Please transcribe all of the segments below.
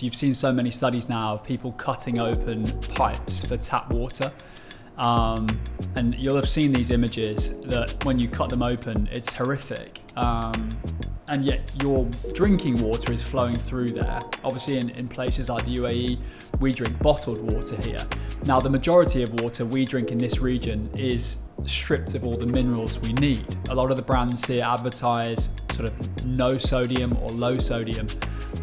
You've seen so many studies now of people cutting open pipes for tap water. And you'll have seen these images that when you cut them open, it's horrific. And yet your drinking water is flowing through there. Obviously in places like the UAE, we drink bottled water here. Now the majority of water we drink in this region is stripped of all the minerals we need. A lot of the brands here advertise sort of no sodium or low sodium,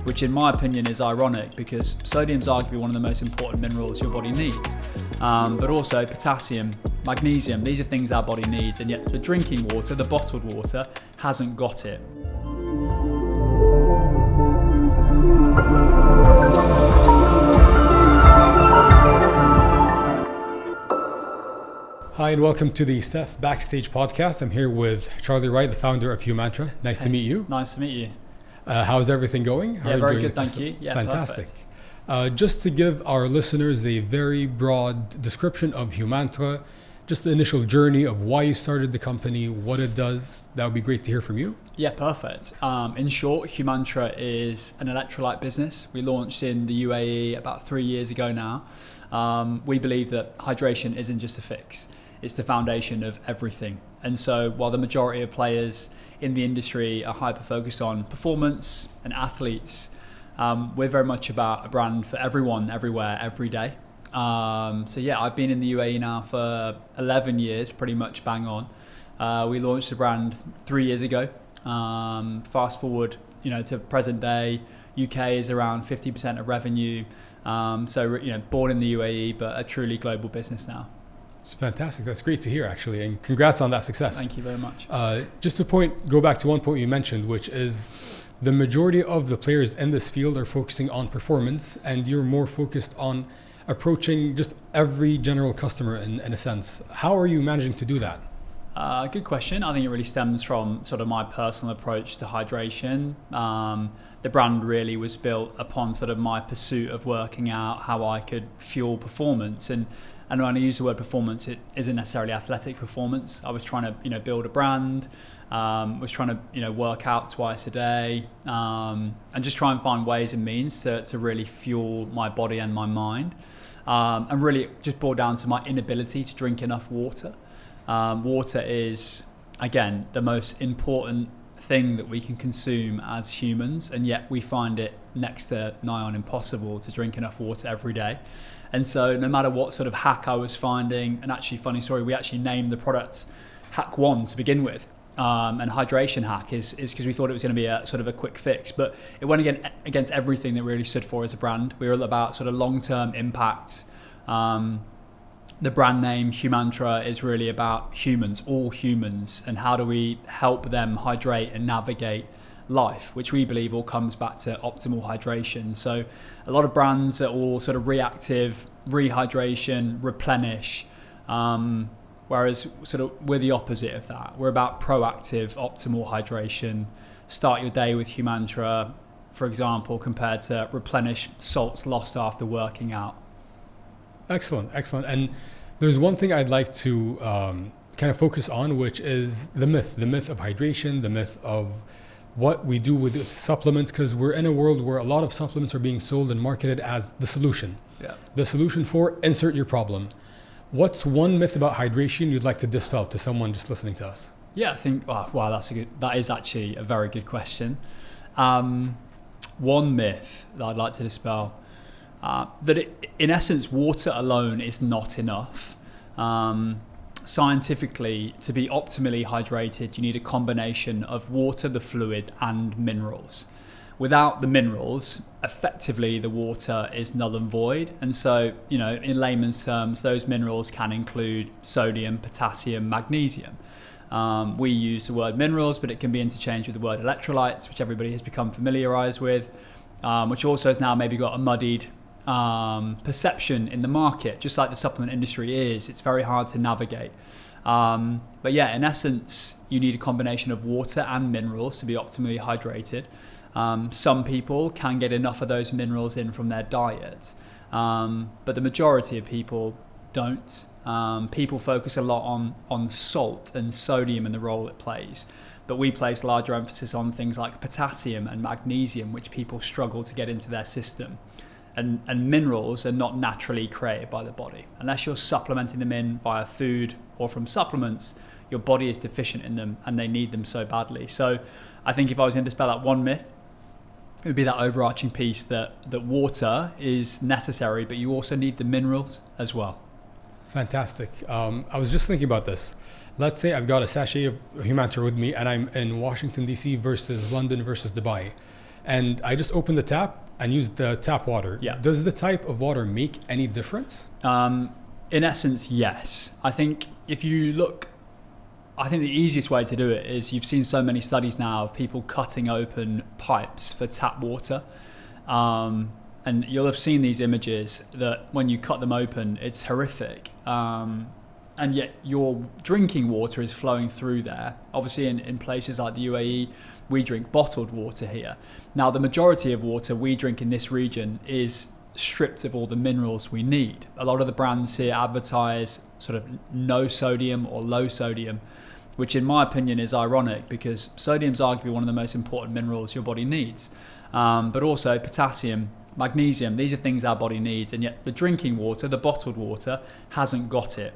which in my opinion is ironic because sodium is arguably one of the most important minerals your body needs. But also potassium, magnesium, these are things our body needs, and yet the drinking water, the bottled water, hasn't got it. Hi and welcome to the Steph Backstage podcast. I'm here with Charlie Wright, the founder of Humantra. Nice to meet you. Nice to meet you. How's everything going? Yeah, very good, thank you. Yeah, fantastic. Just to give our listeners a very broad description of Humantra, just the initial journey of why you started the company, what it does, that would be great to hear from you. Yeah, perfect. In short, Humantra is an electrolyte business. We launched in the UAE about 3 years ago now. We believe that hydration isn't just a fix. It's the foundation of everything. And so while the majority of players in the industry are hyper-focused on performance and athletes, we're very much about a brand for everyone, everywhere, every day. So yeah, I've been in the UAE now for 11 years, pretty much bang on. We launched the brand 3 years ago. Fast forward, to present day, UK is around 50% of revenue. So born in the UAE, but a truly global business now. It's fantastic. That's great to hear, actually, and congrats on that success. Thank you very much. Just to go back to one point you mentioned, which is the majority of the players in this field are focusing on performance, and you're more focused on approaching just every general customer in a sense. How are you managing to do that? Good question. I think it really stems from sort of my personal approach to hydration. The brand really was built upon sort of my pursuit of working out how I could fuel performance. And when I use the word performance, it isn't necessarily athletic performance. I was trying to, build a brand, was trying to, work out twice a day, and just try and find ways and means to really fuel my body and my mind. And really it just boiled down to my inability to drink enough water. Water is, again, the most important thing that we can consume as humans, and yet we find it next to nigh on impossible to drink enough water every day. And so no matter what sort of hack I was finding, and actually funny story, we actually named the product Hack 1 to begin with. And hydration hack is because we thought it was going to be a sort of a quick fix, but it went against everything that we really stood for as a brand. We were all about sort of long-term impact. The brand name Humantra is really about humans, all humans, and how do we help them hydrate and navigate life, which we believe all comes back to optimal hydration. So a lot of brands are all sort of reactive, rehydration, replenish, whereas sort of we're the opposite of that. We're about proactive, optimal hydration. Start your day with Humantra, for example, compared to replenish salts lost after working out. Excellent. And there's one thing I'd like to kind of focus on, which is the myth of hydration, the myth of what we do with supplements, because we're in a world where a lot of supplements are being sold and marketed as the solution. Yeah. The solution for insert your problem. What's one myth about hydration you'd like to dispel to someone just listening to us? Yeah, I think, that is actually a very good question. One myth that I'd like to dispel, that in essence, water alone is not enough. Scientifically, to be optimally hydrated, you need a combination of water, the fluid, and minerals. Without the minerals, effectively the water is null and void. And so, in layman's terms, those minerals can include sodium, potassium, magnesium. We use the word minerals, but it can be interchanged with the word electrolytes, which everybody has become familiarized with, which also has now maybe got a muddied perception in the market, just like the supplement industry is. It's very hard to navigate. But yeah, in essence, you need a combination of water and minerals to be optimally hydrated. Some people can get enough of those minerals in from their diet, but the majority of people don't. People focus a lot on salt and sodium and the role it plays. but we place larger emphasis on things like potassium and magnesium, which people struggle to get into their system. And minerals are not naturally created by the body. Unless you're supplementing them in via food or from supplements, your body is deficient in them and they need them so badly. So I think if I was going to dispel that one myth, it would be that overarching piece that water is necessary, but you also need the minerals as well. Fantastic. I was just thinking about this. Let's say I've got a sachet of Humantra with me and I'm in Washington, D.C. versus London versus Dubai. And I just open the tap and use the tap water. Yeah. Does the type of water make any difference? In essence, yes. I think if you look, I think the easiest way to do it is you've seen so many studies now of people cutting open pipes for tap water. And you'll have seen these images that when you cut them open, it's horrific. And yet your drinking water is flowing through there. Obviously in places like the UAE, we drink bottled water here. Now the majority of water we drink in this region is stripped of all the minerals we need. A lot of the brands here advertise sort of no sodium or low sodium, which in my opinion is ironic because sodium is arguably one of the most important minerals your body needs. But also potassium, magnesium, these are things our body needs, and yet the drinking water, the bottled water, hasn't got it.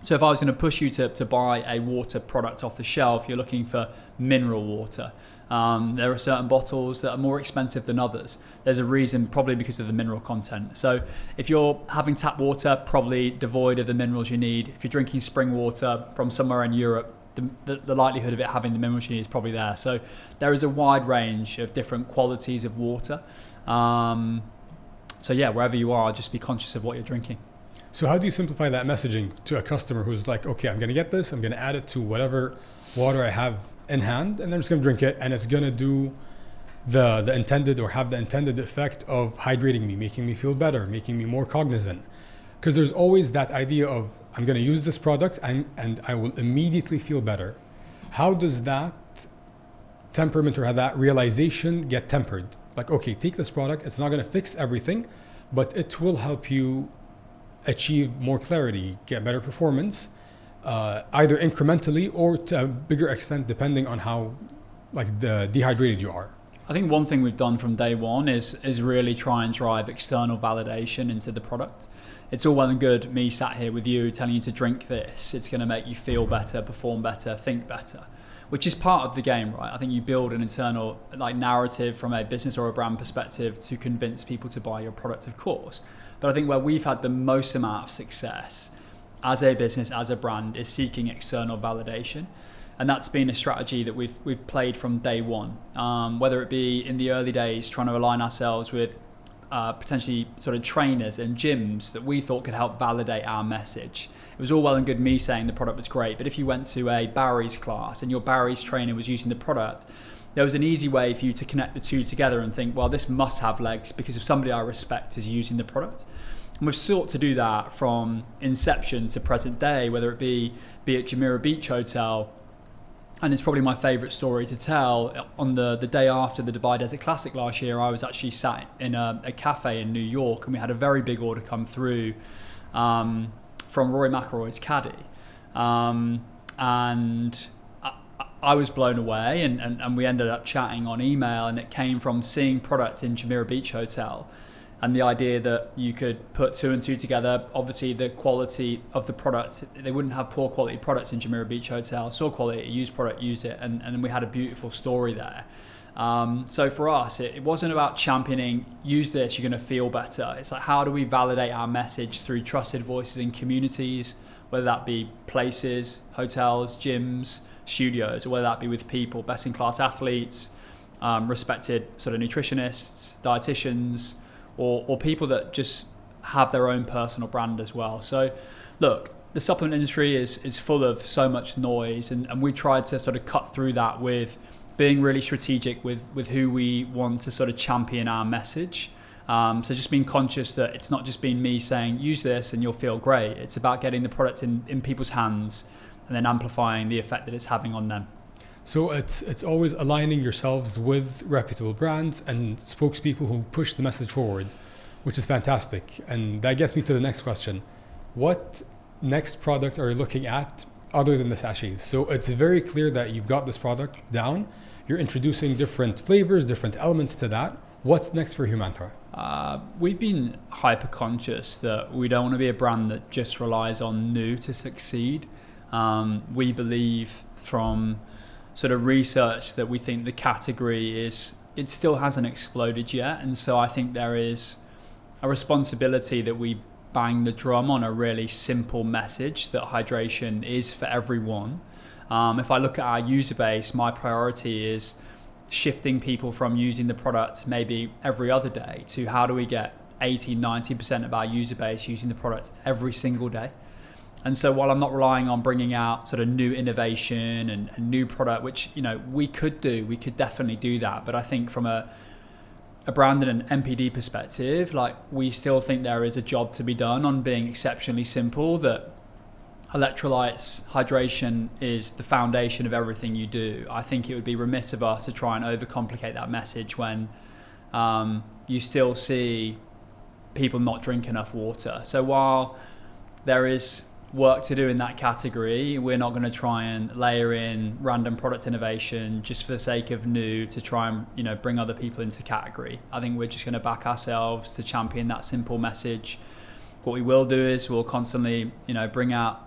So if I was going to push you to buy a water product off the shelf, you're looking for mineral water. There are certain bottles that are more expensive than others. There's a reason, probably because of the mineral content. So if you're having tap water, probably devoid of the minerals you need. If you're drinking spring water from somewhere in Europe, the likelihood of it having the minerals you need is probably there. So there is a wide range of different qualities of water. So yeah, wherever you are, just be conscious of what you're drinking. So how do you simplify that messaging to a customer who's like, okay, I'm going to get this, I'm going to add it to whatever water I have in hand, and I'm just going to drink it, and it's going to do the intended or have the intended effect of hydrating me, making me feel better, making me more cognizant. Because there's always that idea of, I'm going to use this product and I will immediately feel better. How does that temperament or that realization get tempered? Like, okay, take this product, it's not going to fix everything, but it will help you achieve more clarity, get better performance, either incrementally or to a bigger extent, depending on how dehydrated you are. I think one thing we've done from day one is really try and drive external validation into the product. It's all well and good me sat here with you telling you to drink this. It's going to make you feel better, perform better, think better, which is part of the game, right? I think you build an internal narrative from a business or a brand perspective to convince people to buy your product, of course. But I think where we've had the most amount of success as a business, as a brand, is seeking external validation. And that's been a strategy that we've played from day one, whether it be in the early days trying to align ourselves with potentially sort of trainers and gyms that we thought could help validate our message. It was all well and good me saying the product was great, but if you went to a Barry's class and your Barry's trainer was using the product, there was an easy way for you to connect the two together and think, well, this must have legs because if somebody I respect is using the product. And we've sought to do that from inception to present day, whether it be at Jumeirah Beach Hotel. And it's probably my favourite story to tell. On the day after the Dubai Desert Classic last year, I was actually sat in a cafe in New York, and we had a very big order come through from Rory McIlroy's caddy. And I was blown away, and we ended up chatting on email, and it came from seeing product in Jumeirah Beach Hotel. And the idea that you could put two and two together, obviously the quality of the product, they wouldn't have poor quality products in Jumeirah Beach Hotel, saw quality, used product, used it, and we had a beautiful story there. So for us, it wasn't about championing, use this, you're going to feel better. It's like, how do we validate our message through trusted voices in communities, whether that be places, hotels, gyms, studios, or whether that be with people, best-in-class athletes, respected sort of nutritionists, dietitians, or people that just have their own personal brand as well. So look, the supplement industry is full of so much noise, and we tried to sort of cut through that with being really strategic with who we want to sort of champion our message. So just being conscious that it's not just been me saying, use this and you'll feel great. It's about getting the product in people's hands and then amplifying the effect that it's having on them. So it's always aligning yourselves with reputable brands and spokespeople who push the message forward, which is fantastic. And that gets me to the next question. What next product are you looking at other than the sachets. So it's very clear that you've got this product down. You're introducing different flavors, different elements to that. What's next for Humantra? We've been hyper conscious that we don't want to be a brand that just relies on new to succeed. We believe from sort of research that we think the category it still hasn't exploded yet. And so I think there is a responsibility that we bang the drum on a really simple message that hydration is for everyone. If I look at our user base, my priority is shifting people from using the product maybe every other day to how do we get 80-90% of our user base using the product every single day. And so while I'm not relying on bringing out sort of new innovation and new product, which we could definitely do that, but I think from a brand and an MPD perspective, like we still think there is a job to be done on being exceptionally simple, that electrolytes, hydration is the foundation of everything you do. I think it would be remiss of us to try and overcomplicate that message when you still see people not drink enough water. So while there is work to do in that category, we're not going to try and layer in random product innovation just for the sake of new to try and bring other people into the category. I think we're just going to back ourselves to champion that simple message. What we will do is we'll constantly bring out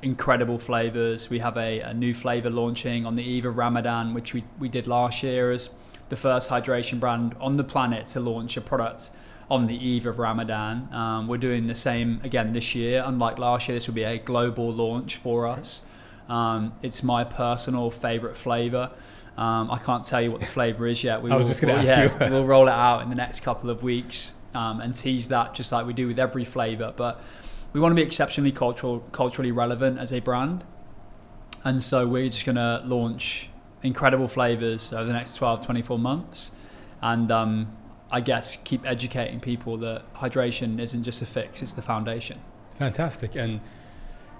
incredible flavors. We have a new flavor launching on the eve of Ramadan, which we did last year as the first hydration brand on the planet to launch a product on the eve of Ramadan. We're doing the same again this year. Unlike last year, this will be a global launch for us. It's my personal favorite flavor. I can't tell you what the flavor is yet. I was just going to ask you. We'll roll it out in the next couple of weeks and tease that just like we do with every flavor. But we want to be exceptionally culturally relevant as a brand. And so we're just going to launch incredible flavors over the next 12, 24 months. And I guess keep educating people that hydration isn't just a fix, it's the foundation. Fantastic. And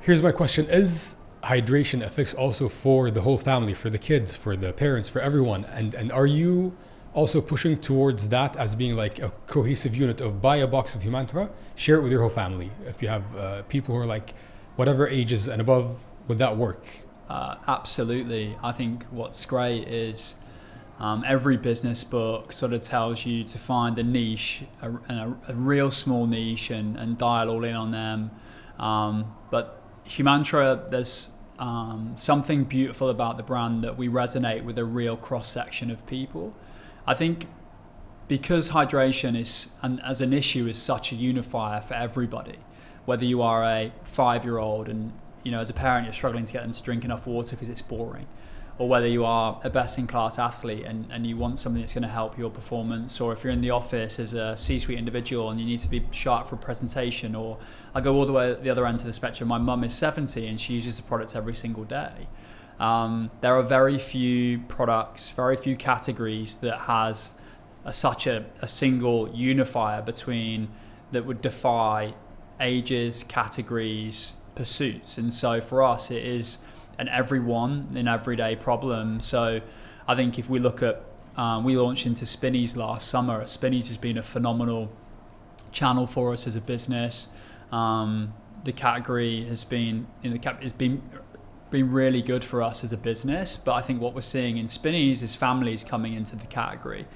here's my question. Is hydration a fix also for the whole family, for the kids, for the parents, for everyone? And are you also pushing towards that as being like a cohesive unit of buy a box of Humantra, share it with your whole family? If you have people who are like whatever ages and above, would that work? Absolutely. I think what's great is every business book sort of tells you to find a niche, a real small niche and dial all in on them. But Humantra, there's something beautiful about the brand that we resonate with a real cross-section of people. I think because hydration as an issue is such a unifier for everybody, whether you are a 5-year-old and as a parent you're struggling to get them to drink enough water because it's boring, or whether you are a best-in-class athlete and you want something that's going to help your performance, or if you're in the office as a C-suite individual and you need to be sharp for a presentation, or I go all the way at the other end of the spectrum. My mum is 70 and she uses the products every single day. There are very few products, very few categories that has such a single unifier between that would defy ages, categories, pursuits. And so for us, it is an everyone in everyday problem. So I think if we look at, we launched into Spinneys last summer. Spinneys has been a phenomenal channel for us as a business. The category has been really good for us as a business, but I think what we're seeing in Spinneys is families coming into the category,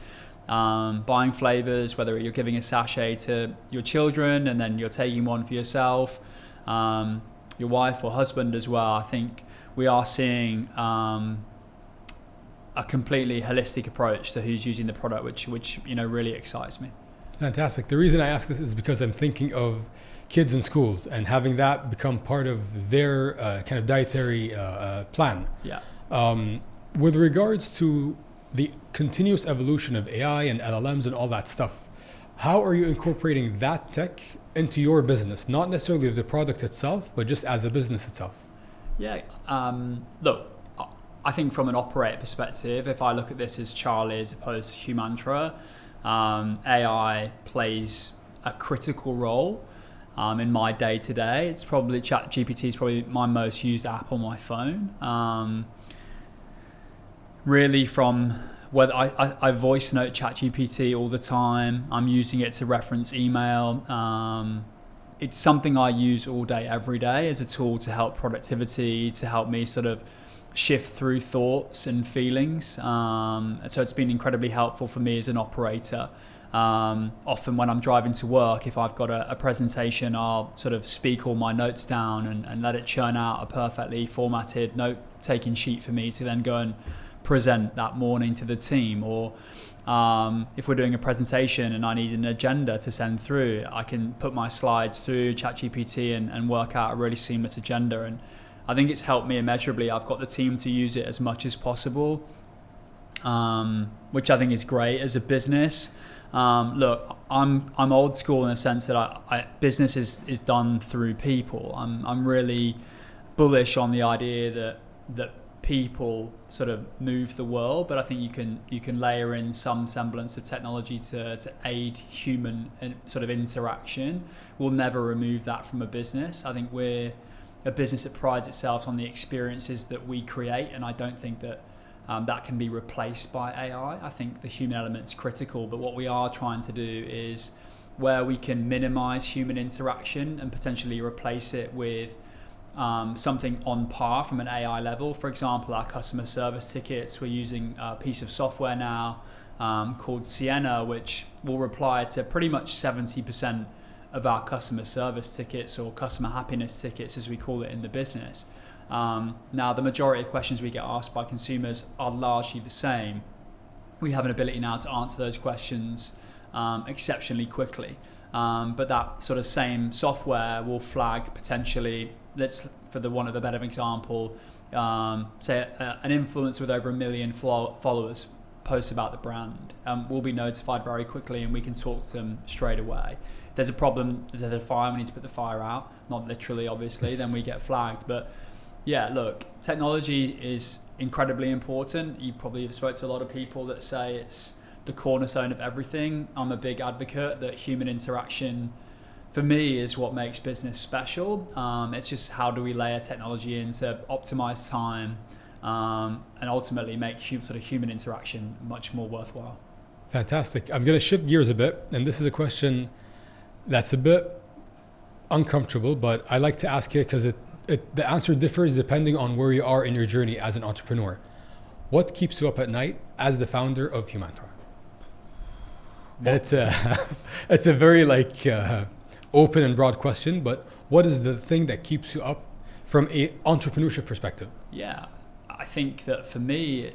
buying flavors, whether you're giving a sachet to your children and then you're taking one for yourself, your wife or husband as well. I think we are seeing a completely holistic approach to who's using the product, which really excites me. Fantastic. The reason I ask this is because I'm thinking of kids in schools and having that become part of their kind of dietary plan. Yeah. With regards to the continuous evolution of AI and LLMs and all that stuff, how are you incorporating that tech into your business? Not necessarily the product itself, but just as a business itself. Yeah. Look, I think from an operator perspective, if I look at this as Charlie as opposed to Humantra, AI plays a critical role in my day-to-day. It's probably ChatGPT is probably my most used app on my phone. Really from whether I voice note ChatGPT all the time. I'm using it to reference email. it's something I use all day, every day as a tool to help productivity, to help me sort of shift through thoughts and feelings. So it's been incredibly helpful for me as an operator. Often when I'm driving to work, if I've got a presentation, I'll sort of speak all my notes down and let it churn out a perfectly formatted note-taking sheet for me to then go and present that morning to the team. Or if we're doing a presentation and I need an agenda to send through, I can put my slides through ChatGPT and work out a really seamless agenda. And I think it's helped me immeasurably. I've got the team to use it as much as possible, which I think is great as a business. Look, I'm old school in the sense that business is done through people. I'm really bullish on the idea that people sort of move the world, but I think you can layer in some semblance of technology to aid human sort of interaction. We'll never remove that from a business. I think we're a business that prides itself on the experiences that we create, and I don't think that that can be replaced by AI. I think the human element's critical, but what we are trying to do is where we can minimize human interaction and potentially replace it with something on par from an AI level. For example, our customer service tickets, we're using a piece of software now called Sienna, which will reply to pretty much 70% of our customer service tickets, or customer happiness tickets as we call it in the business. Now, the majority of questions we get asked by consumers are largely the same. We have an ability now to answer those questions exceptionally quickly. But that sort of same software will flag potentially, for the one of the better example, say an influencer with over 1 million followers posts about the brand. We'll be notified very quickly and we can talk to them straight away. If there's a problem, there's a fire, we need to put the fire out. Not literally, obviously, then we get flagged. But yeah, look, technology is incredibly important. You probably have spoke to a lot of people that say it's the cornerstone of everything. I'm a big advocate that human interaction, for me, is what makes business special. It's just how do we layer technology in to optimize time and ultimately make sort of human interaction much more worthwhile. Fantastic. I'm going to shift gears a bit, and this is a question that's a bit uncomfortable, but I like to ask it because the answer differs depending on where you are in your journey as an entrepreneur. What keeps you up at night as the founder of Humantra? It's a very open and broad question, but what is the thing that keeps you up from a entrepreneurship perspective? Yeah, I think that for me,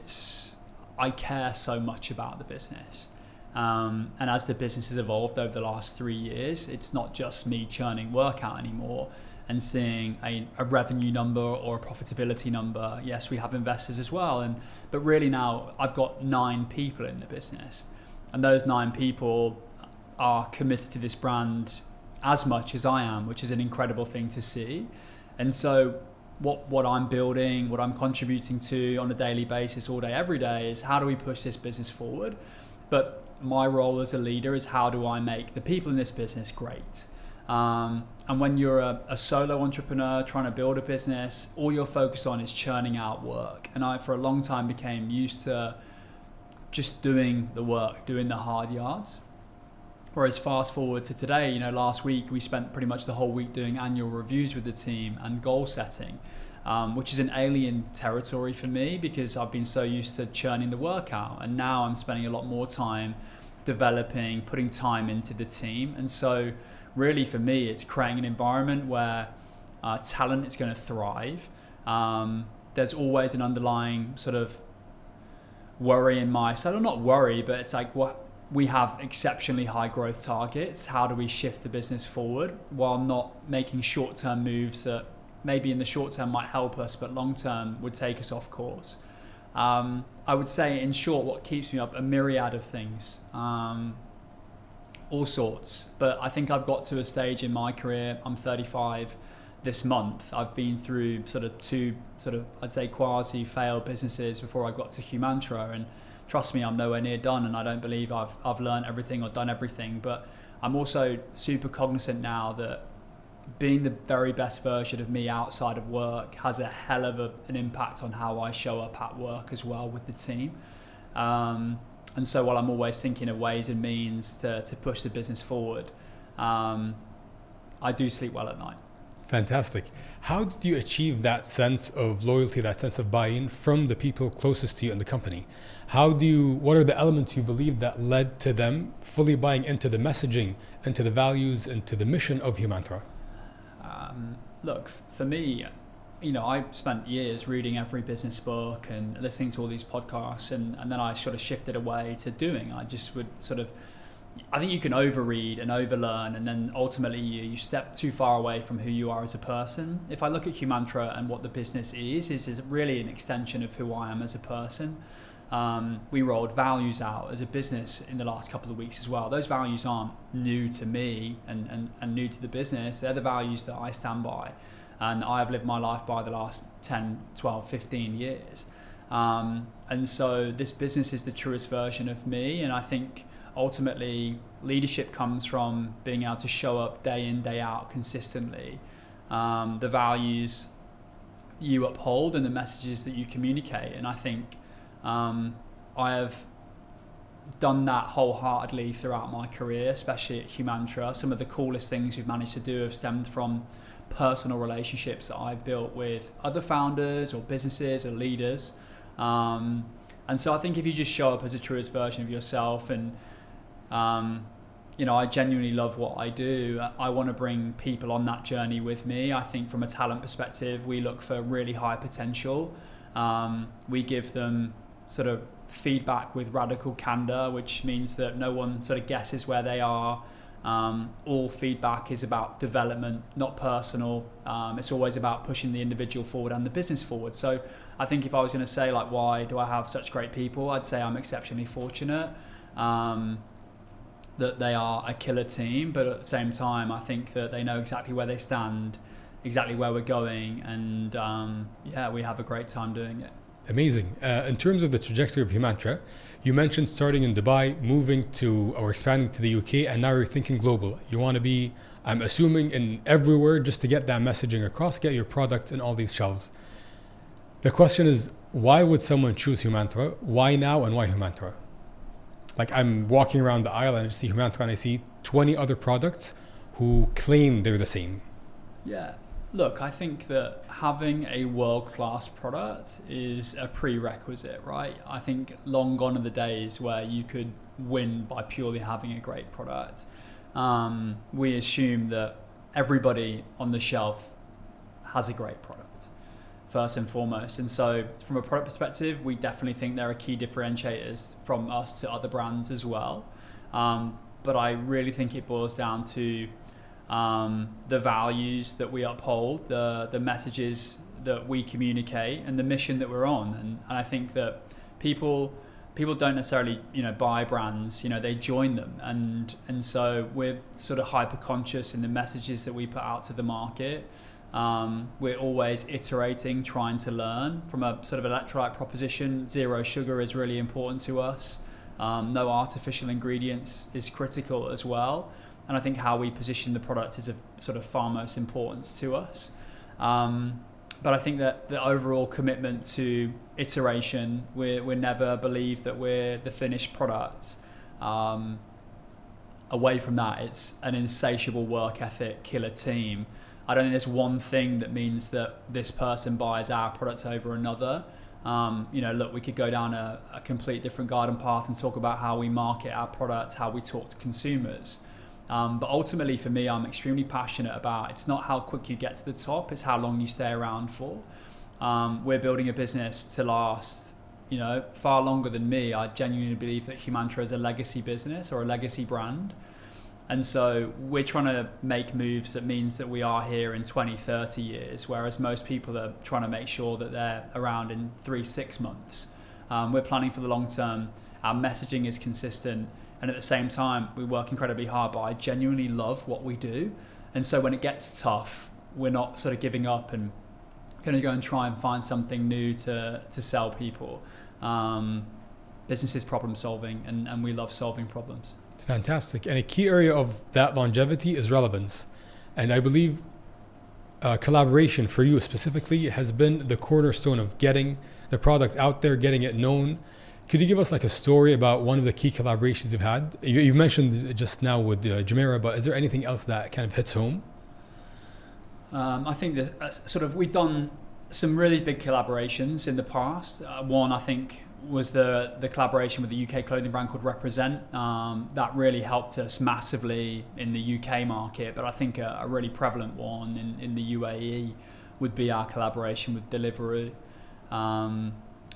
I care so much about the business. And as the business has evolved over the last 3 years, it's not just me churning work out anymore and seeing a revenue number or a profitability number. Yes, we have investors as well, but really now I've got 9 people in the business, and those 9 people are committed to this brand as much as I am, which is an incredible thing to see. And so what I'm building, what I'm contributing to on a daily basis, all day, every day, is how do we push this business forward? But my role as a leader is how do I make the people in this business great? And when you're a solo entrepreneur trying to build a business, all you're focused on is churning out work. And I, for a long time, became used to just doing the work, doing the hard yards. Whereas fast forward to today, last week we spent pretty much the whole week doing annual reviews with the team and goal setting, which is an alien territory for me because I've been so used to churning the work out. And now I'm spending a lot more time developing, putting time into the team. And so really for me, it's creating an environment where talent is going to thrive. There's always an underlying sort of worry in my side, or not worry, but it's like we have exceptionally high growth targets. How do we shift the business forward while not making short-term moves that maybe in the short term might help us, but long term would take us off course? I would say, in short, what keeps me up, a myriad of things, all sorts. But I think I've got to a stage in my career, I'm 35 this month. I've been through two I'd say quasi-failed businesses before I got to Humantra, and trust me, I'm nowhere near done, and I don't believe I've learned everything or done everything. But I'm also super cognizant now that being the very best version of me outside of work has a hell of an impact on how I show up at work as well with the team. And so while I'm always thinking of ways and means to push the business forward, I do sleep well at night. Fantastic. How did you achieve that sense of loyalty, that sense of buy-in from the people closest to you in the company? What are the elements you believe that led to them fully buying into the messaging, into the values, into the mission of Humantra? Look, for me, I spent years reading every business book and listening to all these podcasts, and then I sort of shifted away to doing. I just would I think you can overread and overlearn, and then ultimately you step too far away from who you are as a person. If I look at Humantra and what the business is really an extension of who I am as a person. We rolled values out as a business in the last couple of weeks as well. Those values aren't new to me and new to the business. They're the values that I stand by, and I've lived my life by the last 10, 12, 15 years. And so this business is the truest version of me, and I think ultimately leadership comes from being able to show up day in, day out consistently. The values you uphold and the messages that you communicate, and I think I have done that wholeheartedly throughout my career, especially at Humantra. Some of the coolest things we've managed to do have stemmed from personal relationships that I've built with other founders or businesses or leaders. And so I think if you just show up as a truest version of yourself, and I genuinely love what I do. I want to bring people on that journey with me. I think from a talent perspective, we look for really high potential. We give them sort of feedback with radical candor, which means that no one sort of guesses where they are. All feedback is about development, not personal. It's always about pushing the individual forward and the business forward. So I think if I was going to say, like, why do I have such great people, I'd say I'm exceptionally fortunate that they are a killer team, but at the same time, I think that they know exactly where they stand, exactly where we're going, and we have a great time doing it. Amazing. In terms of the trajectory of Humantra, you mentioned starting in Dubai, moving to or expanding to the UK, and now you're thinking global. You want to be, I'm assuming, in everywhere just to get that messaging across, get your product in all these shelves. The question is, why would someone choose Humantra? Why now, and why Humantra? Like, I'm walking around the aisle and I just see Humantra and I see 20 other products who claim they're the same. Yeah. Look, I think that having a world-class product is a prerequisite, right? I think long gone are the days where you could win by purely having a great product. We assume that everybody on the shelf has a great product, first and foremost. And so from a product perspective, we definitely think there are key differentiators from us to other brands as well. But I really think it boils down to the values that we uphold, the messages that we communicate, and the mission that we're on. And I think that people don't necessarily buy brands, they join them, and so we're sort of hyper conscious in the messages that we put out to the market. We're always iterating, trying to learn. From a sort of electrolyte proposition, zero sugar is really important to us. No artificial ingredients is critical as well. And I think how we position the product is of sort of far most importance to us. But I think that the overall commitment to iteration, we never believe that we're the finished product. Away from that, it's an insatiable work ethic, killer team. I don't think there's one thing that means that this person buys our product over another. Look, we could go down a complete different garden path and talk about how we market our product, how we talk to consumers. But ultimately for me, I'm extremely passionate about, it's not how quick you get to the top, it's how long you stay around for. We're building a business to last, far longer than me. I genuinely believe that Humantra is a legacy business or a legacy brand. And so we're trying to make moves that means that we are here in 20, 30 years, whereas most people are trying to make sure that they're around in 3-6 months. We're planning for the long term. Our messaging is consistent. And at the same time, we work incredibly hard, but I genuinely love what we do. And so when it gets tough, we're not sort of giving up and going to go and try and find something new to sell people. Business is problem solving, and we love solving problems. Fantastic. And a key area of that longevity is relevance. And I believe collaboration for you specifically has been the cornerstone of getting the product out there, getting it known. Could you give us like a story about one of the key collaborations you've had? You mentioned just now with Jumeirah, but is there anything else that kind of hits home? I think that we've done some really big collaborations in the past. One, I think, was the collaboration with the UK clothing brand called Represent. That really helped us massively in the UK market, but I think a really prevalent one in the UAE would be our collaboration with Deliveroo.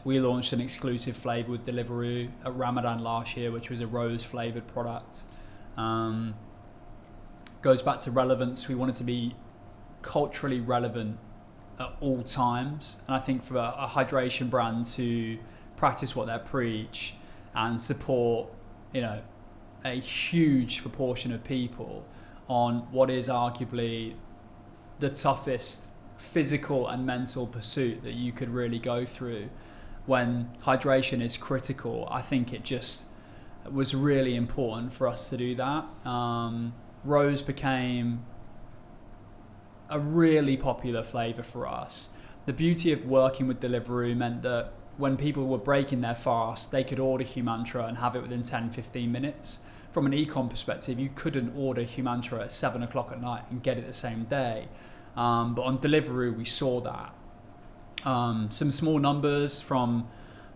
We launched an exclusive flavour with Deliveroo at Ramadan last year, which was a rose flavoured product. Goes back to relevance. We wanted to be culturally relevant at all times, and I think for a hydration brand to practice what they preach and support, a huge proportion of people on what is arguably the toughest physical and mental pursuit that you could really go through when hydration is critical. I think it just was really important for us to do that. Rose became a really popular flavour for us. The beauty of working with Deliveroo meant that when people were breaking their fast, they could order Humantra and have it within 10-15 minutes. From an e-com perspective, you couldn't order Humantra at 7 o'clock at night and get it the same day. But on Deliveroo, we saw that. Some small numbers from,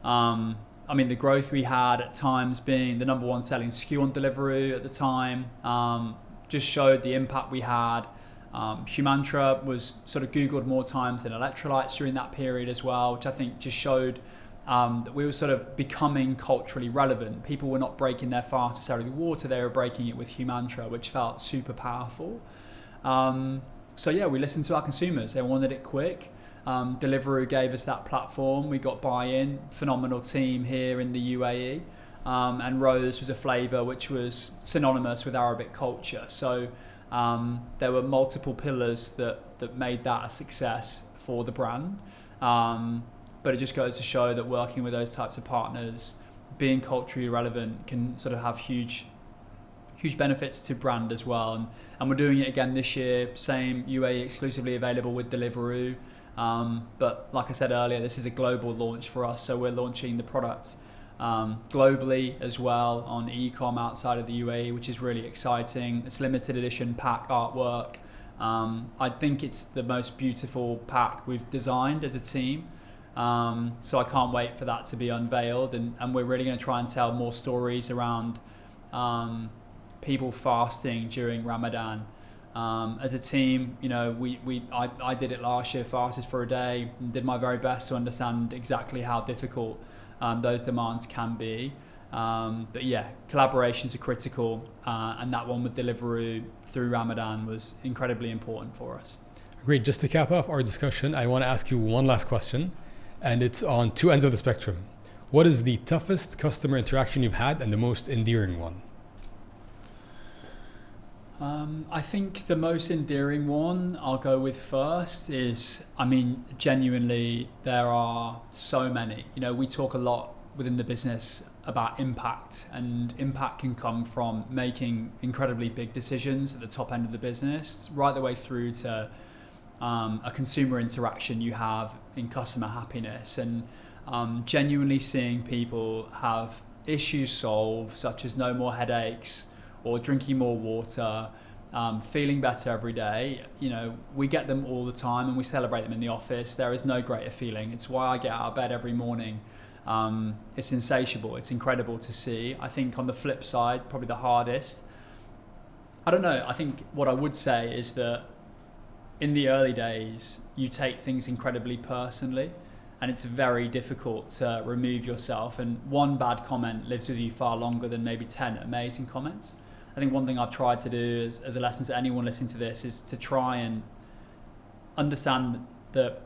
the growth we had at times being the number one selling SKU on Deliveroo at the time, just showed the impact we had. Humantra was sort of Googled more times than Electrolytes during that period as well, which I think just showed that we were sort of becoming culturally relevant. People were not breaking their fast necessarily with water, they were breaking it with Humantra, which felt super powerful. We listened to our consumers. They wanted it quick. Deliveroo gave us that platform. We got buy-in, phenomenal team here in the UAE. And Rose was a flavour which was synonymous with Arabic culture. So there were multiple pillars that made that a success for the brand. But it just goes to show that working with those types of partners, being culturally relevant, can sort of have huge benefits to brand as well. And we're doing it again this year, same UAE exclusively available with Deliveroo. But like I said earlier, this is a global launch for us. So we're launching the product globally as well on e-com outside of the UAE, which is really exciting. It's limited edition pack artwork. I think it's the most beautiful pack we've designed as a team. So I can't wait for that to be unveiled, and we're really going to try and tell more stories around people fasting during Ramadan. As a team, I did it last year, fasted for a day, and did my very best to understand exactly how difficult those demands can be. But yeah, collaborations are critical, and that one with Deliveroo through Ramadan was incredibly important for us. Great. Just to cap off our discussion, I want to ask you one last question, and it's on two ends of the spectrum. What is the toughest customer interaction you've had and the most endearing one? I think the most endearing one I'll go with first is, genuinely, there are so many. We talk a lot within the business about impact, and impact can come from making incredibly big decisions at the top end of the business, right the way through to a consumer interaction you have in customer happiness, and genuinely seeing people have issues solved, such as no more headaches or drinking more water, feeling better every day. We get them all the time and we celebrate them in the office. There is no greater feeling. It's why I get out of bed every morning. It's insatiable. It's incredible to see. I think on the flip side, probably the hardest, I don't know, I think what I would say is that in the early days, you take things incredibly personally, and it's very difficult to remove yourself. And one bad comment lives with you far longer than maybe 10 amazing comments. I think one thing I've tried to do as a lesson to anyone listening to this is to try and understand that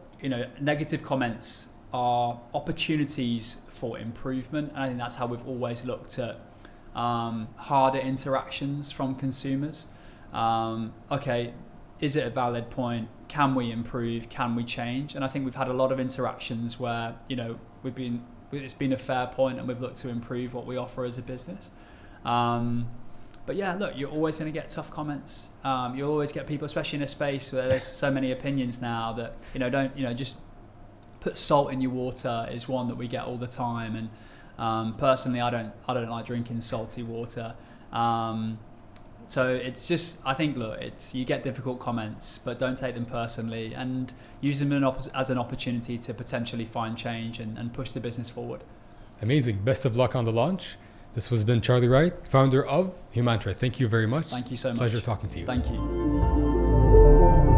negative comments are opportunities for improvement, and I think that's how we've always looked at harder interactions from consumers. Okay, is it a valid point? Can we improve? Can we change? And I think we've had a lot of interactions where it's been a fair point, and we've looked to improve what we offer as a business. But yeah, look, you're always going to get tough comments. You'll always get people, especially in a space where there's so many opinions now, that just put salt in your water is one that we get all the time. And personally, I don't like drinking salty water. So it's just, I think, look, it's, you get difficult comments, but don't take them personally, and use them as an opportunity to potentially find change and push the business forward. Amazing. Best of luck on the launch. This has been Charlie Wright, founder of Humantra. Thank you very much. Thank you so much. Pleasure talking to you. Thank you.